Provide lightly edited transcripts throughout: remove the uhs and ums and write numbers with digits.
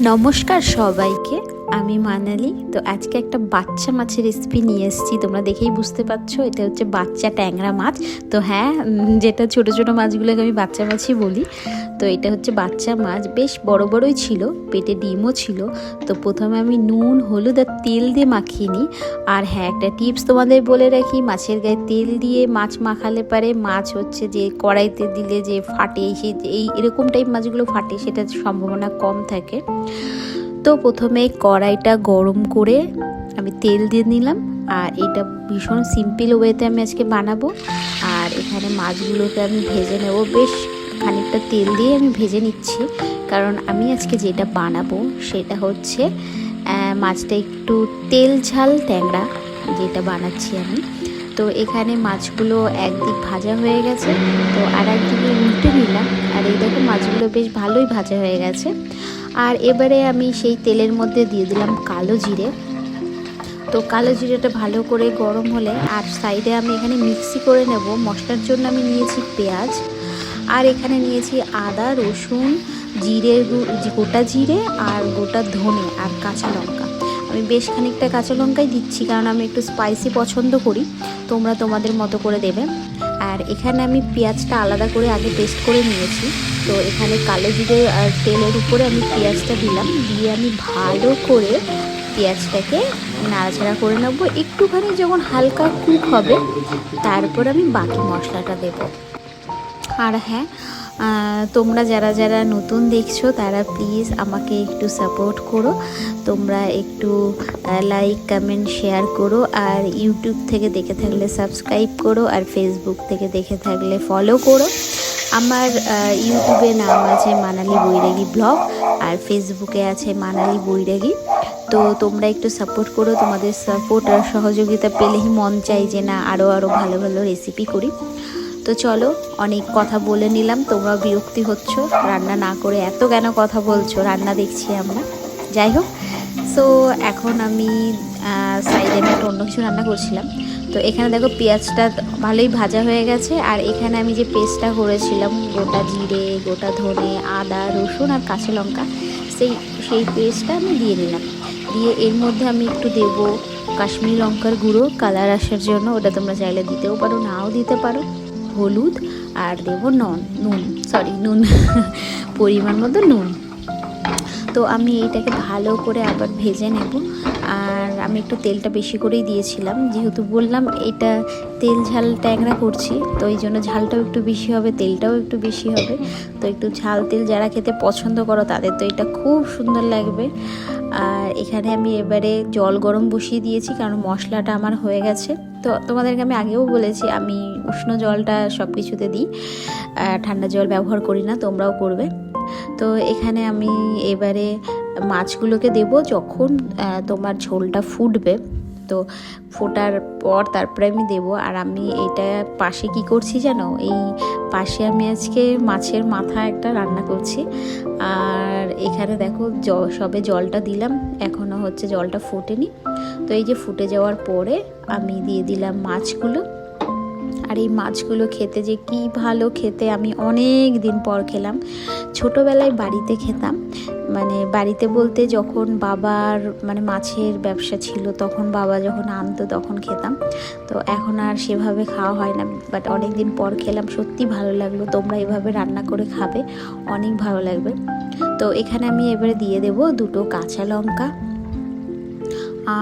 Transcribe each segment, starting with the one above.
নমস্কার সবাইকে, আমি মানালি। তো আজকে একটা বাচ্চা মাছের রেসিপি নিয়ে এসেছি। তোমরা দেখেই বুঝতে পারছো এটা হচ্ছে বাচ্চা ট্যাংরা মাছ। তো হ্যাঁ, যেটা ছোট ছোট মাছগুলোকে আমি বাচ্চা মাছই বলি। তো এটা হচ্ছে বাচ্চা মাছ, বেশ বড় বড়ই ছিল, পেটে ডিমও ছিল। তো প্রথমে আমি নুন হলুদ আর তেল দিয়ে মাখিয়ে নিই। আর হ্যাঁ, একটা টিপস তোমাদের বলে রাখি, মাছের গায়ে তেল দিয়ে মাছ মাখালে পারে মাছ হচ্ছে যে কড়াইতে দিলে যে ফাটে, এই এরকম টাইপ মাছগুলো ফাটে, সেটার সম্ভাবনা কম থাকে। তো প্রথমে কড়াইটা গরম করে আমি তেল দিয়ে নিলাম। আর এটা ভীষণ সিম্পল ওয়েতে আমি আজকে বানাবো। আর এখানে মাছগুলোকে আমি ভেজে নেব, বেশ খানিকটা তেল দিয়ে আমি ভেজে নিচ্ছি, কারণ আমি আজকে যেটা বানাবো সেটা হচ্ছে মাছটা একটু তেল ঝাল ট্যাংরা যেটা বানাচ্ছি আমি। তো এখানে মাছগুলো একদিক ভাজা হয়ে গেছে, তো আর একদিকে উল্টে নিলাম। আর এই দেখো মাছগুলো বেশ ভালোই ভাজা হয়ে গেছে। আর এবারে আমি সেই তেলের মধ্যে দিয়ে দিলাম কালো জিরে। তো কালো জিরেটা ভালো করে গরম হলে, আর সাইডে আমি এখানে মিক্সি করে নেব। মশলার জন্য আমি নিয়েছি পেঁয়াজ, আর এখানে নিয়েছি আদা রসুন গোটা জিরে আর গোটা ধনে আর কাঁচা লঙ্কা। আমি বেশ খানিকটা কাঁচা লঙ্কাই দিচ্ছি, কারণ আমি একটু স্পাইসি পছন্দ করি। তোমরা তোমাদের মতো করে দেবে। আর এখানে আমি পেঁয়াজটা আলাদা করে আগে পেস্ট করে নিয়েছি। তো এখানে কালো জিরে আর তেলের উপরে আমি পেঁয়াজটা দিলাম, দিয়ে আমি ভালো করে পেঁয়াজটাকে নাড়াচাড়া করে নেবো। একটুখানি যখন হালকা কুক হবে, তারপর আমি বাকি মশলাটা দেব। আর হ্যাঁ, তোমরা যারা যারা নতুন দেখছো তারা প্লিজ আমাকে একটু সাপোর্ট করো। তোমরা একটু লাইক কমেন্ট শেয়ার করো। আর ইউটিউব থেকে দেখে থাকলে সাবস্ক্রাইব করো, আর ফেসবুক থেকে দেখে থাকলে ফলো করো। আমার ইউটিউবে নাম আছে মানালি বৈরাগী ব্লগ, আর ফেসবুকে আছে মানালি বৈরাগী। তো তোমরা একটু সাপোর্ট করো। তোমাদের সাপোর্ট আর সহযোগিতা পেলেই মন চাই যে না আরও ভালো ভালো রেসিপি করি। তো চলো, অনেক কথা বলে নিলাম, তোমরা বিরক্তি হচ্ছ রান্না না করে, এত কেন কথা বলছো, রান্না দেখছি আমরা। যাই হোক, সো এখন আমি সাইডে আমি একটা অন্য কিছু রান্না করছিলাম। তো এখানে দেখো পেঁয়াজটা ভালোই ভাজা হয়ে গেছে। আর এখানে আমি যে পেস্টটা করেছিলাম, গোটা জিরে গোটা ধনে আদা রসুন আর কাঁচা লঙ্কা, সেই পেস্টটা আমি দিয়ে নিলাম। দিয়ে এর মধ্যে আমি একটু দেবো কাশ্মীরি লঙ্কার গুঁড়ো, কালার আসার জন্য। ওটা তোমরা চাইলে দিতেও পারো, নাও দিতে পারো। হলুদ, আর দেবো নুন পরিমাণ মতো নুন। তো আমি এইটাকে ভালো করে আবার ভেজে নেব। আর আমি একটু তেলটা বেশি করেই দিয়েছিলাম, যেহেতু বললাম এটা তেল ঝাল ট্যাংরা করছি, তো এই জন্য ঝালটাও একটু বেশি হবে, তেলটাও একটু বেশি হবে। তো একটু ঝাল তেল যারা খেতে পছন্দ করো তাদের তো এটা খুব সুন্দর লাগবে। আর এখানে আমি এবারে জল গরম বসিয়ে দিয়েছি, কারণ মশলাটা আমার হয়ে গেছে। তো তোমাদেরকে আমি আগেও বলেছি আমি উষ্ণ জলটা সব কিছুতে দিই, ঠান্ডা জল ব্যবহার করি না, তোমরাও করবে। তো এখানে আমি এবারে মাছগুলোকে দেব যখন তোমার ঝোলটা ফুটবে। তো ফোটার পর তারপরে আমি দেবো। আর আমি এটা পাশে কি করছি জানো, এই পাশে আমি আজকে মাছের মাথা একটা রান্না করছি। আর এখানে দেখো সবে জলটা দিলাম, এখনও হচ্ছে জলটা ফোটেনি। তো এই যে ফুটে যাওয়ার পরে আমি দিয়ে দিলাম মাছগুলো। আর এই মাছগুলো খেতে যে কি ভালো খেতে, আমি অনেক দিন পর খেলাম। ছোটোবেলায় বাড়িতে খেতাম, মানে বাড়িতে বলতে যখন বাবার মানে মাছের ব্যবসা ছিল, তখন বাবা যখন আনতো তখন খেতাম। তো এখন আর সেভাবে খাওয়া হয় না, বাট অনেক দিন পর খেলাম, সত্যি ভালো লাগলো। তোমরা এভাবে রান্না করে খাবে, অনেক ভালো লাগবে। তো এখানে আমি এবারে দিয়ে দেবো 2 কাঁচা লঙ্কা।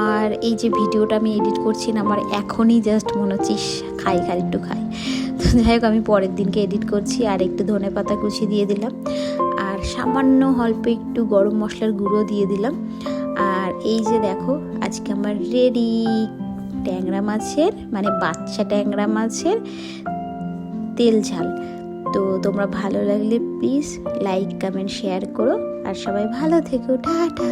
আর এই যে ভিডিওটা আমি এডিট করছি না, আমার এখনই জাস্ট মনে হচ্ছে খাই একটু খাই। তো যাই হোক, আমি পরের দিনকে এডিট করছি। আর একটু ধনেপাতা কুচি দিয়ে দিলাম, আর সামান্য অল্প একটু গরম মশলার গুঁড়ো দিয়ে দিলাম। আর এই যে দেখো, আজকে আমার রেডি ট্যাংরা মাছের, মানে বাচ্চা ট্যাংরা মাছের তেল ঝাল। তো তোমরা ভালো লাগলে প্লিজ লাইক কমেন্ট শেয়ার করো, আর সবাই ভালো থেকো, টাটা।